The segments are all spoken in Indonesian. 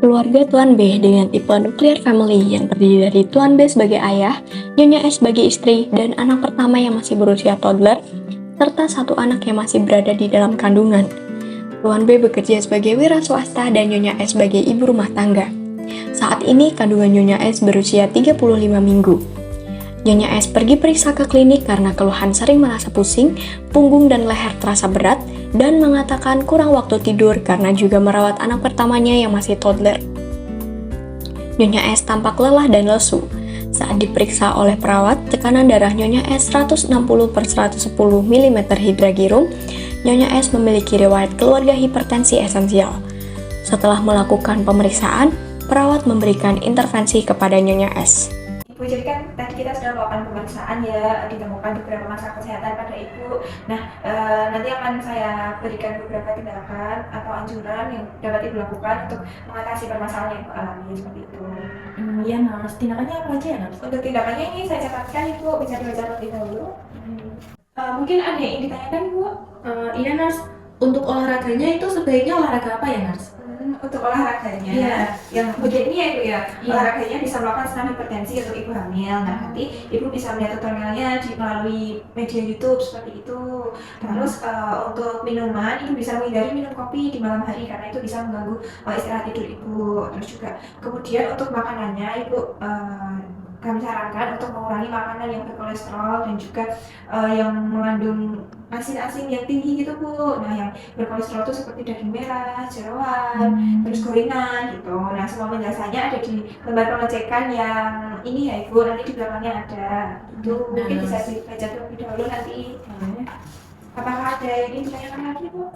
Keluarga Tuan B dengan tipe nuclear family yang terdiri dari Tuan B sebagai ayah, Nyonya S sebagai istri, dan anak pertama yang masih berusia toddler, serta satu anak yang masih berada di dalam kandungan. Tuan B bekerja sebagai wira swasta dan Nyonya S sebagai ibu rumah tangga. Saat ini kandungan Nyonya S berusia 35 minggu. Nyonya S pergi periksa ke klinik karena keluhan sering merasa pusing, punggung dan leher terasa berat, dan mengatakan kurang waktu tidur karena juga merawat anak pertamanya yang masih toddler. Nyonya S tampak lelah dan lesu. Saat diperiksa oleh perawat, tekanan darah Nyonya S 160/110 mm hidragirum. Nyonya S memiliki riwayat keluarga hipertensi esensial. Setelah melakukan pemeriksaan, perawat memberikan intervensi kepada Nyonya S. Ibu, jadi kan tadi kita sudah melakukan pemeriksaan ya, ditemukan beberapa masalah kesehatan pada Ibu. Nah, nanti akan saya berikan beberapa tindakan atau anjuran yang dapat Ibu lakukan untuk mengatasi permasalahan yang Ibu alami seperti itu. Iya Nars, tindakannya apa aja ya Nars? Untuk tindakannya ini saya catatkan Ibu, bisa dibaca terlebih dahulu. Mungkin ada yang ditanyakan Ibu? Iya Nars, untuk olahraganya itu sebaiknya olahraga apa ya Nars? Untuk olahraganya, Iya. yang begini ya Ibu ya, Iya. olahraganya bisa melakukan senam hipertensi untuk Ibu hamil. Nah, nanti Ibu bisa melihat tutorialnya melalui media YouTube seperti itu. Terus untuk minuman, Ibu bisa menghindari minum kopi di malam hari karena itu bisa mengganggu istirahat tidur Ibu. Terus juga kemudian untuk makanannya, Ibu kami sarankan untuk mengurangi makanan yang berkolesterol dan juga yang mengandung asin-asin yang tinggi gitu Bu. Nah, yang berkolesterol itu seperti daging merah, jeroan, terus gorengan gitu. Nah, semua penjelasannya ada di lembar pengecekan yang ini ya Ibu, nanti di belakangnya ada. Itu mungkin bisa dibaca terlebih dahulu nanti. Apakah ada yang ingin ditanyakan lagi Bu?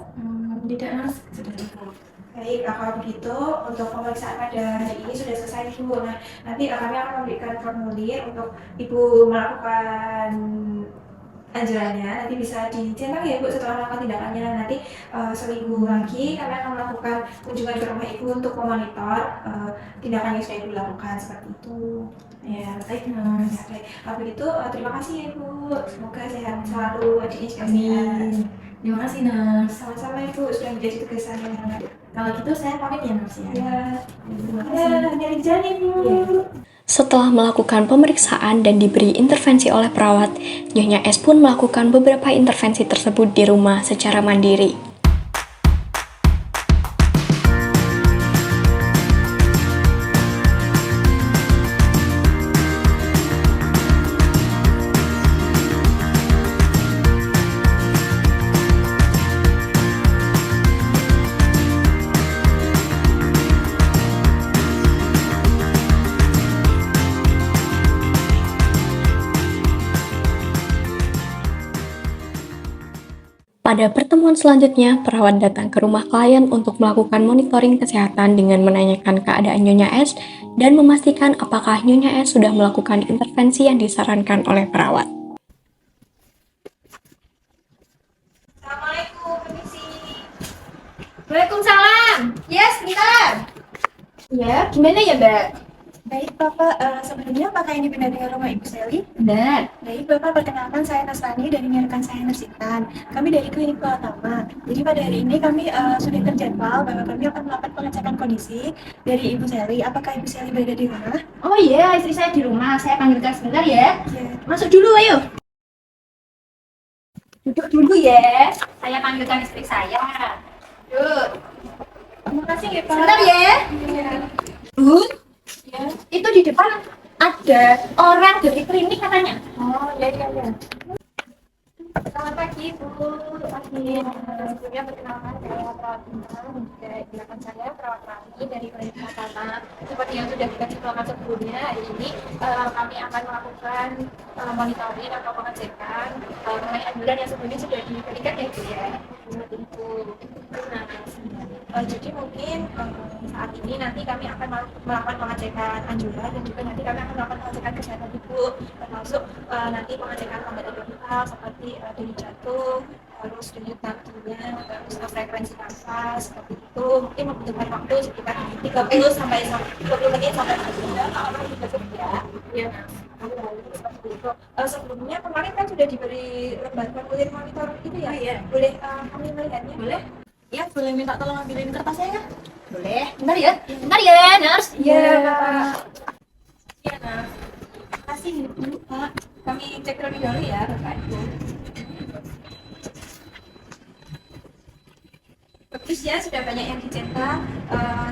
Tidak Nars, sudah cukup. Baik, kalau begitu untuk pemeriksaan pada hari ini sudah selesai Ibu. Nah, nanti kami akan memberikan formulir untuk Ibu melakukan anjurannya. Nanti bisa dicetak ya Ibu setelah melakukan tindakannya. Nanti seminggu lagi kami akan melakukan kunjungan ke rumah Ibu untuk memonitor tindakan yang sudah Ibu lakukan seperti itu. Ya, baik Nars. Ya, baik. Kalau begitu terima kasih ya Ibu. Semoga sehat selalu, adiknya juga sehat. Amin. Terima kasih Nars. Sama-sama Ibu sudah menjadi tugas saya. Kalau gitu saya pamit ya Nars ya. Ya, Terima ya, kasih. hati-hati di jalan Ibu. Setelah melakukan pemeriksaan dan diberi intervensi oleh perawat, Nyonya S pun melakukan beberapa intervensi tersebut di rumah secara mandiri. Pada pertemuan selanjutnya, perawat datang ke rumah klien untuk melakukan monitoring kesehatan dengan menanyakan keadaan Nyonya S dan memastikan apakah Nyonya S sudah melakukan intervensi yang disarankan oleh perawat. Assalamualaikum, permisi. Waalaikumsalam. Yes, bentar. Ya, gimana ya, Mbak? Baik, Bapak, sebelumnya apakah ini benar dengan rumah Ibu Sally? Benar. Baik, Bapak, perkenalkan saya Nasrani dari rekan saya Nursitan. Kami dari Klinik Pratama. Jadi pada hari ini kami sudah terjadwal bahwa kami akan melakukan pengecekan kondisi dari Ibu Sally. Apakah Ibu Sally berada di rumah? Oh iya, istri saya di rumah. Saya panggilkan sebentar ya. Ya. Masuk dulu, ayo. Duduk dulu ya. Saya panggilkan istri saya. Duduk. Terima kasih ya, Pak. Sebentar ya. Ya. Bu, Ya. itu di depan ada orang dari klinik katanya. Oh, ya, ya, ya. Selamat pagi, Bu. Pagi. Sebelumnya perkenalkan saya perawat bintang dan juga silakan saya perawat Rani dari Klinik Pratama. Seperti yang sudah dikasih tahu sebelumnya, hari ini kami akan melakukan monitoring atau pengecekan mengenai anjuran yang sebelumnya sudah diberikan ya Bu ya. Seperti itu. Nah, jadi mungkin saat ini nanti kami akan melakukan pengecekan anjuran dan juga nanti kami akan melakukan pengecekan kesehatan Ibu, termasuk nanti pengecekan lambat vital seperti denyut jantung, terus denyut nadinya, terus frekuensi nafas seperti itu. Mungkin membutuhkan waktu sekitar 30 sampai 30 menit sampai 1 jam kalau juga kerja. Ya, seperti itu. Sebelumnya kemarin kan sudah diberi lembar formulir monitor itu ya. Iya. Boleh kami melihatnya? Boleh? Ya, boleh minta tolong ambilin kertasnya ya? Boleh. Bentar ya. Bentar ya, nurse. Iya, Pak. Iya, Nars. Kasih hidup dulu, Pak. Kami cek terlebih dahulu ya, Bapak Ibu. Bagus ya, sudah banyak yang dicetak.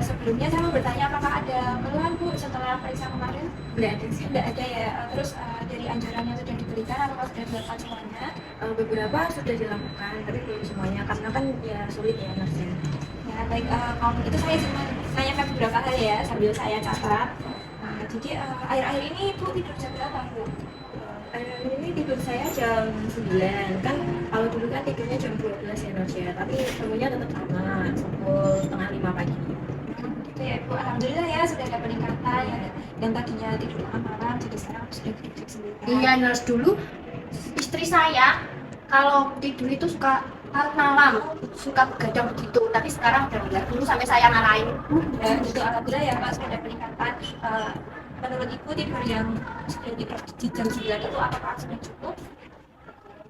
Sebelumnya saya mau bertanya apakah ada keluhan Bu setelah periksa kemarin? Nggak ada sih. Tidak ada ya. Terus dari anjuran yang sudah diberikan apakah sudah dilakukan semuanya? Beberapa sudah dilakukan, tapi belum semuanya karena kan ya sulit ya Nars ya. Ya baik, kalau begitu saya cuma nanyakan beberapa hal ya sambil saya catat. Jadi akhir-akhir ini Bu tidur jam berapa Bu? Akhir-akhir ini tidur saya jam 9 kan, kalau dulu kan tidurnya jam 12 ya Nars ya, tapi bangunnya tetap sama, pukul setengah 5 pagi. Gitu ya Bu, alhamdulillah ya sudah ada peningkatan ya. Dan tadinya tidur tengah malam jadi sekarang sudah tidur jam 9. Iya, nurse, dulu istri saya kalau tidur itu suka malam, suka begadang begitu. Tapi sekarang udah enggak. Dulu sampai saya marahin. Ya, itu alhamdulillah ya Pak sudah ada peningkatan. Menurut Ibu tidur yang sudah di jam 9 itu apakah sudah cukup?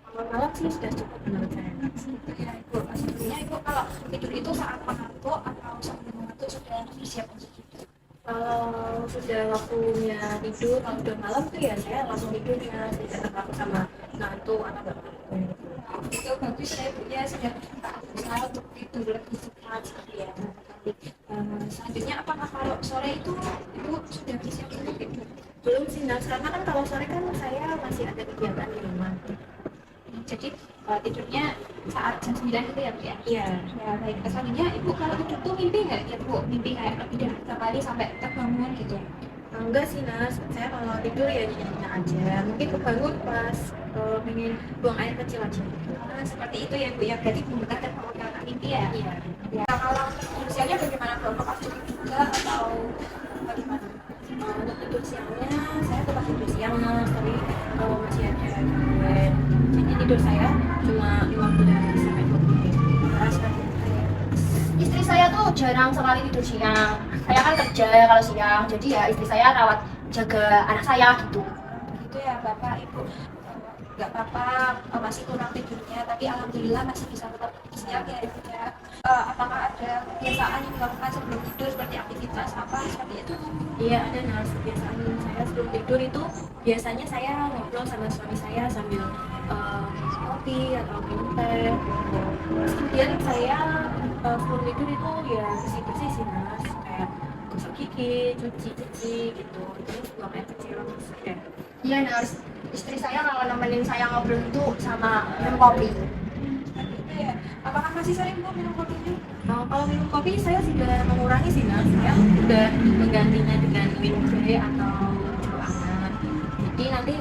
Kalau malam sih sudah cukup menurut saya. Itu ya Ibu, sebetulnya Ibu kalau tidur itu saat mengantuk atau sebelum mengantuk sudah siap untuk tidur? Kalau sudah waktunya tidur, kalau udah malam tuh ya saya langsung tidur ya, tidak takut sama ngantuk atau nggak apapun. Itu bagus ya Ibu ya sudah berusaha untuk tidur lebih cepat seperti ya. Selanjutnya apakah kalau sore itu Ibu sudah siap untuk tidur? Belum sih Nars, karena kan kalau sore kan saya masih ada kegiatan di rumah. Jadi tidurnya saat jam 9 itu ya Bu ya? Iya. Ya baik, selanjutnya Ibu kalau tidur tuh mimpi nggak ya Bu? Mimpi kayak lebih dari 3 kali sampai terbangun gitu? Enggak sih Nars, saya kalau tidur ya nyenyak aja. Mungkin kebangun pas pengen buang air kecil aja. Seperti itu ya Bu ya, berarti bukan terbangun karena mimpi ya? Iya. Ya, kalau usianya bagaimana Bu? Apakah cukup juga atau bagaimana? Untuk tidur siangnya saya tetap tidur siang Nars, tapi kalau masih ada gangguan, jadi tidur saya cuma 15 sampai 20 menit. Istri saya tuh jarang sekali tidur siang. Saya kan kerja kalau siang, jadi ya istri saya rawat jaga anak saya gitu. Itu ya Bapak Ibu, nggak apa-apa masih kurang tidurnya, tapi alhamdulillah masih bisa tetap siang ya Ibu ya. Apakah ada kebiasaan yang dilakukan sebelum tidur seperti aktivitas apa seperti itu? Iya ada Nars, kebiasaan saya sebelum tidur itu biasanya saya ngobrol sama suami saya sambil kopi atau minum teh. Terus kemudian saya sebelum tidur itu ya bersih-bersih sih Nars, kayak gosok gigi, cuci-cuci gitu, terus buang air kecil, terus udah. Iya, nurse. Istri saya kalau nemenin saya ngobrol itu sama minum kopi. Itu ya. Apakah masih sering Bu minum kopinya? Kalau minum kopi saya sudah mengurangi sih Nars, saya udah menggantinya dengan minum teh atau jeruk anget. Jadi nanti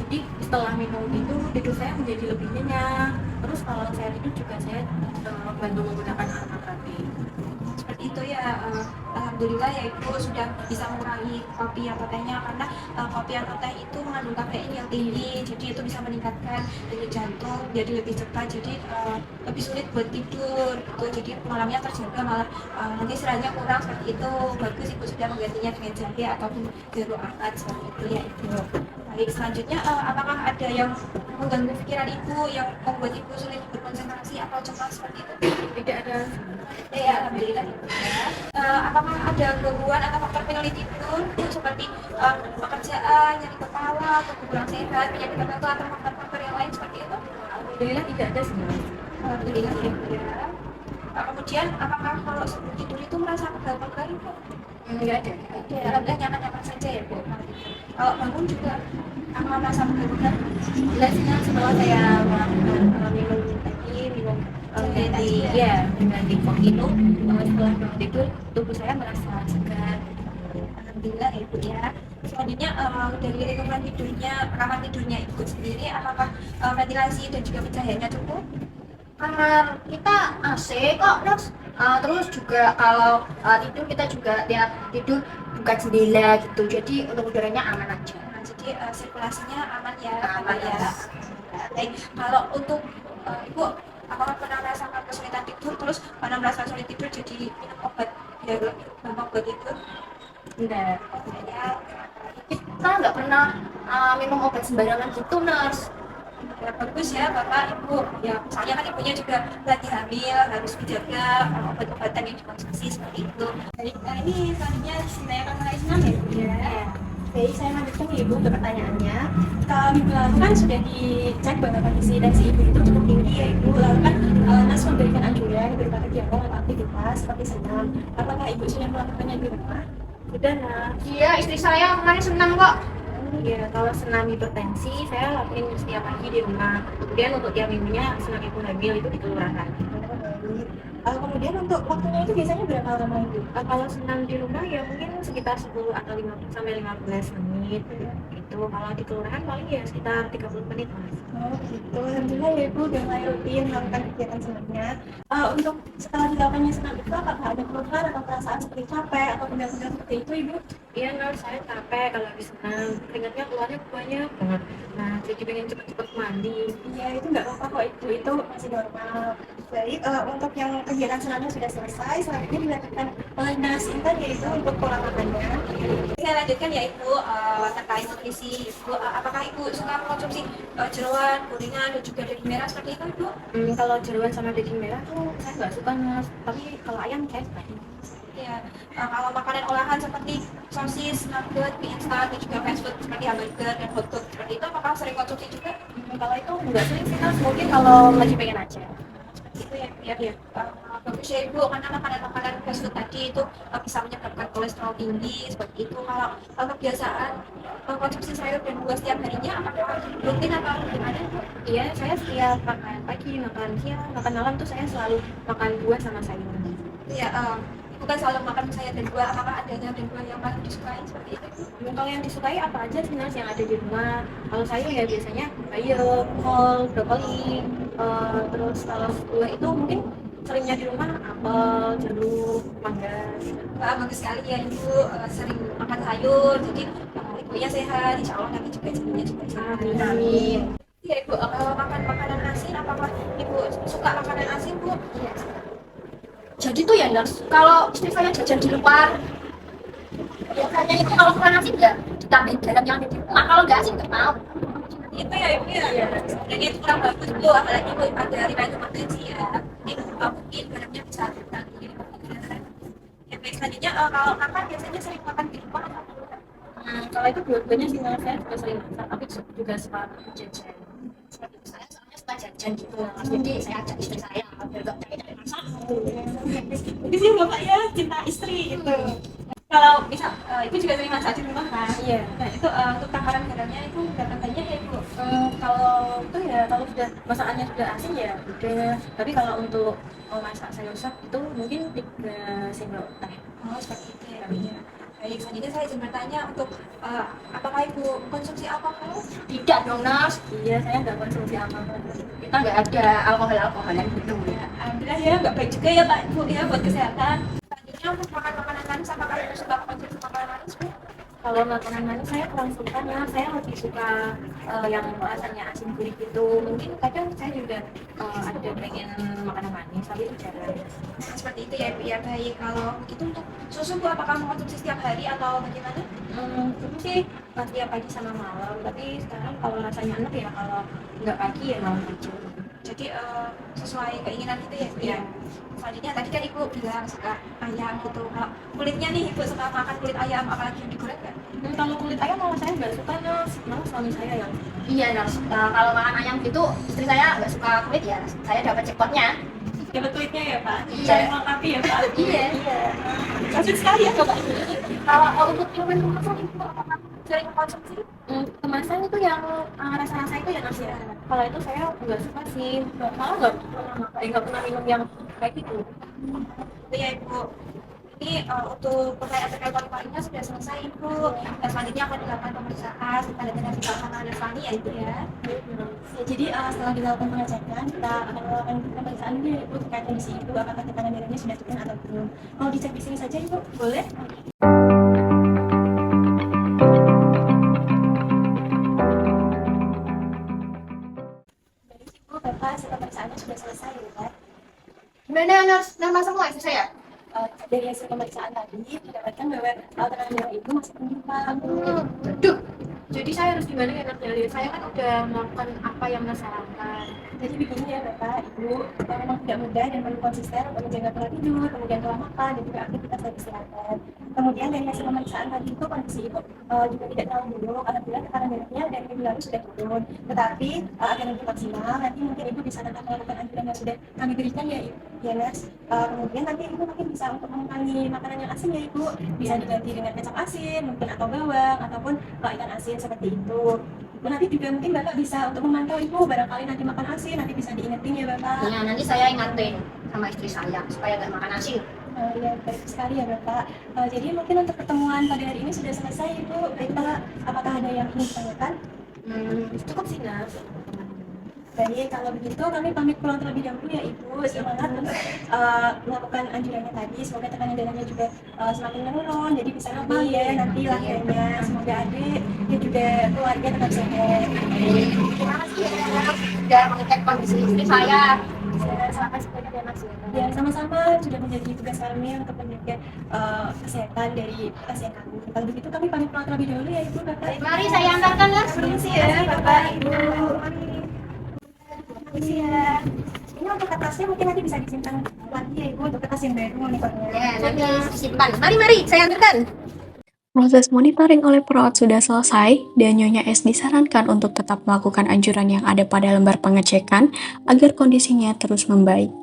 jadi setelah minum itu tidur saya menjadi lebih nyenyak. Terus kalau saya tidur juga saya bantu menggunakan alat terapi. Seperti itu ya. Alhamdulillah ya Ibu sudah bisa mengurangi kopi atau tehnya karena kopi atau teh itu mengandung kafein yang tinggi, jadi itu bisa meningkatkan denyut jantung jadi lebih cepat, jadi lebih sulit buat tidur gitu. Jadi malamnya terjaga malah nanti istirahatnya kurang seperti itu. Bagus Ibu sudah menggantinya dengan jahe ataupun jeruk anget seperti itu ya Ibu. Baik, selanjutnya apakah ada yang mengganggu pikiran Ibu yang membuat Ibu sulit berkonsentrasi atau cemas seperti itu? Tidak ada. Ya, alhamdulillah Ibu ya. Apakah ada gangguan atau faktor penyulit tidur seperti pekerjaan, nyeri kepala, atau kurang sehat, penyakit tertentu atau faktor-faktor yang lain seperti itu? Alhamdulillah tidak ada sih Nars. Alhamdulillah ya Bu ya. Kemudian apakah kalau sebelum tidur itu merasa pegal-pegal Ibu? Tidak ada. Ya, alhamdulillah nyaman-nyaman saja ya Bu. Kalau bangun juga apakah merasa pegal-pegal? Jelas sih Nars, setelah saya melakukan minum tadi, minum ganti ya ganti kopi itu setelah bangun tidur tubuh saya merasa segar. Alhamdulillah ya Bu ya. Selanjutnya dari lingkungan tidurnya, kamar tidurnya Ibu sendiri, apakah ventilasi dan juga pencahayaannya cukup? Kamar kita AC kok, nurse. Terus juga kalau tidur kita juga tiap tidur buka jendela gitu, jadi untuk udaranya aman aja. Nah, jadi sirkulasinya aman ya, Aman, ya. Nurse. Baik, kalau untuk Ibu, apakah pernah merasakan kesulitan tidur, terus pernah merasa sulit tidur jadi minum obat biar minum obat tidur? Tidak. Ya, Kita nggak pernah minum obat sembarangan gitu, nurse. ya bagus ya Bapak Ibu, ya misalnya kan ibunya juga lagi hamil harus dijaga obat-obatan yang dikonsumsi seperti itu. Baik, nah ini selanjutnya ditanyakan mengenai senam ya Bu ya. Baik, saya lanjutkan ya Ibu untuk pertanyaannya. Kalau minggu lalu kan sudah dicek bahwa kondisi tensi Ibu itu cukup tinggi ya Ibu, lalu kan Nas memberikan anjuran berupa kegiatan atau aktivitas seperti senam. Apakah Ibu sudah melakukannya di rumah? Sudah, Nah. Iya, istri saya kemarin senang kok. Iya, kalau senam hipertensi saya lakuin setiap pagi di rumah. Kemudian untuk tiap minggunya senam ibu hamil itu di kelurahan. Kemudian untuk waktunya itu biasanya berapa lama Ibu? Kalau senam di rumah ya mungkin sekitar 10 atau 15 sampai 15 menit. Itu kalau di kelurahan paling ya sekitar 30 menit Mas. Oh gitu, alhamdulillah ya Ibu udah mulai rutin melakukan kegiatan senamnya. Untuk setelah dilakukannya senam itu apakah ada keluhan atau perasaan seperti capek atau pegal-pegal seperti itu Ibu? Iya Nur, saya capek kalau habis senam. Keringatnya keluarnya banyak banget. Nah, jadi pengen cepet-cepet mandi. Iya itu nggak apa-apa kok Ibu, itu masih normal. Baik, untuk yang kegiatan senamnya sudah selesai, selanjutnya dilakukan oleh Nas Intan yaitu untuk pola makannya. Saya lanjutkan ya Ibu, terkait nutrisi Ibu, apakah Ibu suka mengkonsumsi jeroan, gorengan, dan juga daging merah seperti itu Ibu? Kalau jeroan sama daging merah tuh saya nggak suka Mas. Tapi kalau ayam saya suka. Ya, kalau makanan olahan seperti sosis, nugget, mie instan, dan juga fast food seperti hamburger dan hotdog seperti itu, apakah sering konsumsi juga? Kalau itu nggak sering sih Mas, mungkin kalau lagi pengen aja. Itu ya. Bagus ya Ibu, karena makanan-makanan fast food tadi itu bisa menyebabkan kolesterol tinggi seperti itu. Kalau kebiasaan konsumsi sayur dan buah setiap harinya, apakah rutin atau gimana Bu? Iya, saya setiap makan pagi, makan siang, makan malam tuh saya selalu makan buah sama sayur. Ya, Ibu kan selalu makan sayur dan buah, apakah ada dan buah yang paling disukai seperti itu Bu? Kalau yang disukai apa aja sih Mas yang ada di rumah? Kalau sayur ya biasanya bayam, kol, brokoli, terus kalau buah itu mungkin seringnya di rumah apel, jeruk, mangga. Wah, bagus sekali ya Ibu sering makan sayur, jadi ibunya sehat, insya Allah nanti juga ibunya juga sehat. Amin. Ya Ibu, makan makanan asin, apakah Ibu suka makanan asin Bu? Iya. Jadi tuh ya Nas, kalau istri saya jajan di luar, biasanya itu kalau kurang asin ya ditambahin garam yang ada di rumah. Kalau nggak asin nggak mau. Itu ya Ibu ya. Sebenarnya itu kurang bagus Bu, apalagi Bu ada riwayat hipertensi ya. Ini mungkin garamnya bisa diganti. Ya baik, selanjutnya kalau kakak biasanya sering makan di rumah atau di luar? Kalau itu dua-duanya sih Mas, saya juga sering masak, tapi juga suka jajan. Seperti itu saya soalnya suka jajan gitu. Jadi saya ajak istri saya biar nggak capek-capek masak. Jadi sih Bapak ya cinta istri gitu. Kalau bisa, Ibu juga sering masak di rumah kan? Iya. Nah itu untuk takaran garamnya itu berapa banyak ya Ibu? Kalau itu ya kalau sudah masakannya sudah asin ya udah. Tapi kalau untuk masak sayur sop itu mungkin 3 sendok teh. Oh seperti itu ya Ibu ya. Baik, selanjutnya saya izin bertanya untuk apakah Ibu konsumsi alkohol? Tidak dong Nas, Iya, saya nggak konsumsi alkohol. kita nggak ada alkohol-alkoholan gitu ya. Alhamdulillah ya, nggak baik juga ya Pak Ibu ya buat kesehatan. Selanjutnya untuk makan makanan manis, apakah Ibu suka konsumsi makanan manis Bu? Kalau makanan manis saya kurang sukanya, saya lebih suka yang rasanya asin gurih gitu. Mungkin kadang saya juga ada pengen makanan manis, tapi itu jarang. Nah, seperti itu ya Ibu ya. Baik, kalau begitu untuk susu Bu, apakah mengkonsumsi setiap hari atau bagaimana? Itu sih tiap pagi sama malam, tapi sekarang kalau rasanya enak ya kalau nggak pagi ya malam aja. Jadi sesuai keinginan kita ya Bu ya. Selanjutnya tadi kan Ibu bilang suka ayam gitu. Kalau kulitnya nih Ibu suka makan kulit ayam, apalagi yang digoreng nggak? Kalau kulit ayam malah saya nggak suka Nas, malah suami saya yang Iya Nas, kalau makan ayam gitu istri saya nggak suka kulit ya, saya dapat cepotnya. Dapat kulitnya ya Pak? Iya. Saya melengkapi ya Pak? Iya. Asik sekali ya Bapak. Kalau untuk minuman kemasan itu apakah sering konsumsi? kemasan itu yang rasa-rasa itu ya Nas ya. Kalau itu saya nggak suka sih, malah nggak pernah minum yang kayak gitu. Itu ya Ibu. Ini untuk pertanyaan terkait kualifikasinya sudah selesai Ibu. Dan selanjutnya akan dilakukan pemeriksaan pada tindak pidana sama Nasrani ya Ibu ya. Ya, jadi setelah dilakukan pengecekan, kita akan melakukan pemeriksaan dulu ya Ibu terkait kondisi Ibu, apakah tekanan darahnya sudah turun atau belum. Mau dicek di sini saja Ibu? Boleh? Baik Ibu, Bapak hasil pemeriksaannya sudah selesai ya Pak. Gimana Nas? Nama semua istri saya? Dari hasil pemeriksaan tadi didapatkan bahwa tekanan darah Ibu masih tinggi Pak. Aduh, Jadi saya harus gimana ya Nordali? Saya kan udah melakukan apa yang Mas sarankan. Jadi begini ya Bapak, Ibu, memang tidak mudah dan perlu konsisten untuk menjaga pola tidur, kemudian pola makan, dan juga aktivitas dan istirahat. Kemudian dari hasil pemeriksaan tadi itu kondisi Ibu juga tidak terlalu buruk, alhamdulillah tekanan darahnya dari minggu lalu sudah turun. Tetapi agar lebih maksimal, nanti mungkin Ibu bisa tetap melakukan anjuran yang sudah kami berikan ya Ibu, ya Nas. Kemudian nanti Ibu mungkin bisa untuk mengurangi makanan yang asin ya Ibu, bisa diganti dengan kecap asin, mungkin atau bawang, ataupun ikan asin seperti itu. Nanti juga mungkin Bapak bisa untuk memantau Ibu, barangkali nanti makan asin, nanti bisa diingetin ya Bapak. Ya, nanti saya ingatin sama istri saya supaya nggak makan asin. Ya, baik sekali ya Bapak. Jadi mungkin untuk pertemuan pada hari ini sudah selesai Ibu. Baik Pak, apakah ada yang ingin ditanyakan? Cukup sih Nas. Baik, kalau begitu kami pamit pulang terlebih dahulu ya Ibu. Semangat untuk melakukan anjurannya tadi. Semoga tekanan darahnya juga semakin menurun, jadi bisa normal ya nanti lahirnya. Semoga adik dan juga keluarga tetap sehat. Terima kasih ya sudah mengecek kondisi istri saya. Selamat sehat ya Mas. Ya, sama-sama sudah menjadi tugas kami untuk menjaga kesehatan dari pasien kami. Kalau begitu kami pamit pulang terlebih dahulu ya Ibu, Bapak. Mari saya antarkan Mas. Permisi ya Bapak, Ibu. Permisi ya. Ini untuk kertasnya mungkin nanti bisa disimpan lagi ya Ibu untuk kertas yang baru monitornya. Ya, nanti disimpan. Mari saya antarkan. Proses monitoring oleh perawat sudah selesai, dan Nyonya S disarankan untuk tetap melakukan anjuran yang ada pada lembar pengecekan agar kondisinya terus membaik.